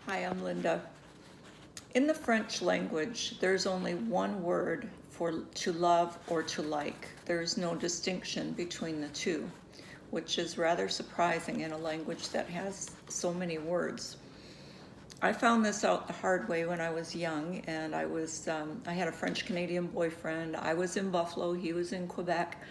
Hi, I'm Linda. In the French language, there's only one word for to love or to like. There's no distinction between the two, which is rather surprising in a language that has so many words. I found this out the hard way when I was young, and I had a French-Canadian boyfriend. I was in Buffalo, he was in Quebec,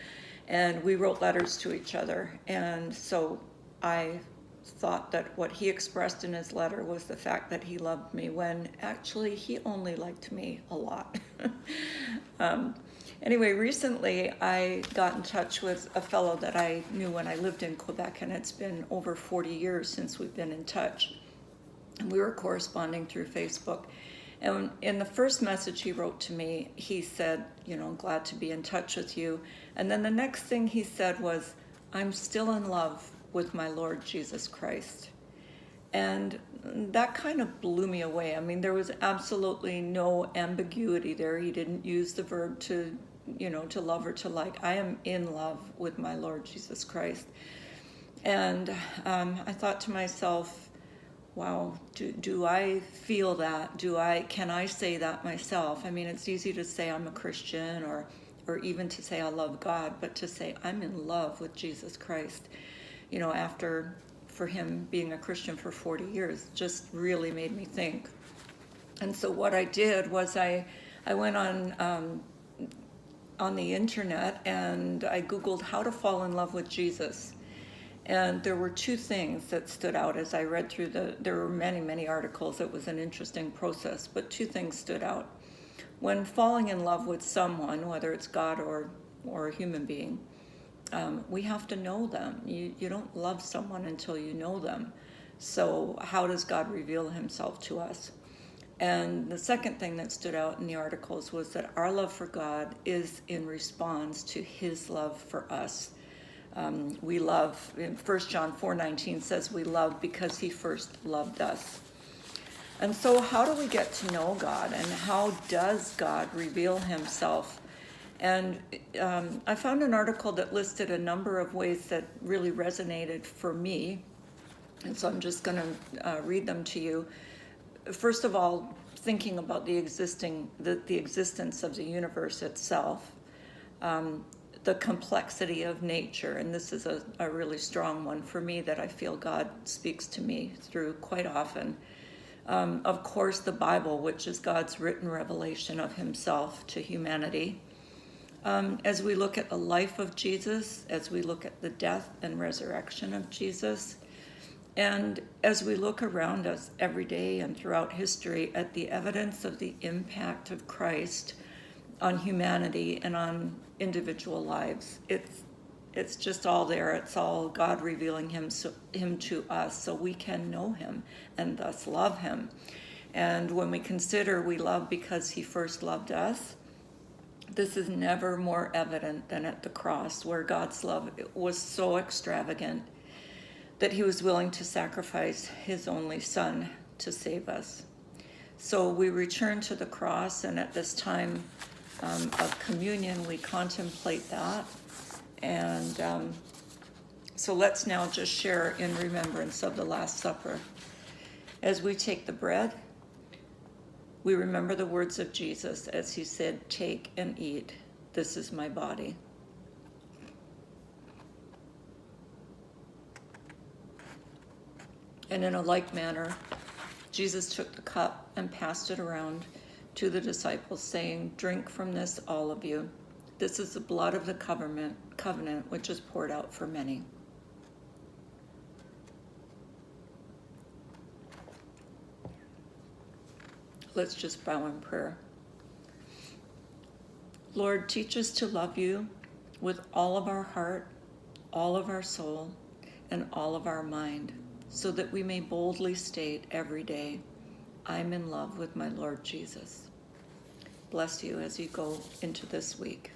and we wrote letters to each other. And so I thought that what he expressed in his letter was the fact that he loved me, when actually he only liked me a lot. Anyway, recently I got in touch with a fellow that I knew when I lived in Quebec, and it's been over 40 years since we've been in touch. And we were corresponding through Facebook. And in the first message he wrote to me, he said, glad to be in touch with you. And then the next thing he said was, I'm still in love with my Lord Jesus Christ. And that kind of blew me away. I mean, there was absolutely no ambiguity there. He didn't use the verb to love or to like. I am in love with my Lord Jesus Christ. And I thought to myself, wow, do I feel that? Can I say that myself? I mean, it's easy to say I'm a Christian, or even to say I love God, but to say I'm in love with Jesus Christ, for him being a Christian for 40 years, just really made me think. And so what I did was I went on the internet, and I Googled how to fall in love with Jesus. And there were two things that stood out as I read through there were many, many articles. It was an interesting process, but two things stood out. When falling in love with someone, whether it's God or a human being, we have to know them. You don't love someone until you know them. So how does God reveal himself to us? And the second thing that stood out in the articles was that our love for God is in response to his love for us. We love, in 1 John 4:19 says we love because he first loved us. And so how do we get to know God, and how does God reveal himself? And I found an article that listed a number of ways that really resonated for me. And so I'm just going to read them to you. First of all, thinking about the existence of the universe itself. The complexity of nature, and this is a really strong one for me that I feel God speaks to me through quite often. Of course, the Bible, which is God's written revelation of himself to humanity. As we look at the life of Jesus, as we look at the death and resurrection of Jesus, and as we look around us every day and throughout history at the evidence of the impact of Christ on humanity and on individual lives, it's just all there. It's all God revealing him to us so we can know him and thus love him. And when we consider we love because he first loved us, this is never more evident than at the cross, where God's love was so extravagant that he was willing to sacrifice his only son to save us. So we return to the cross, and at this time of communion, we contemplate that. And so let's now just share in remembrance of the Last Supper. As we take the bread, we remember the words of Jesus as he said, "Take and eat. This is my body." And in a like manner, Jesus took the cup and passed it around to the disciples, saying, "Drink from this, all of you. This is the blood of the covenant which is poured out for many." Let's just bow in prayer. Lord, teach us to love you with all of our heart, all of our soul, and all of our mind, so that we may boldly state every day, I'm in love with my Lord Jesus. Bless you as you go into this week.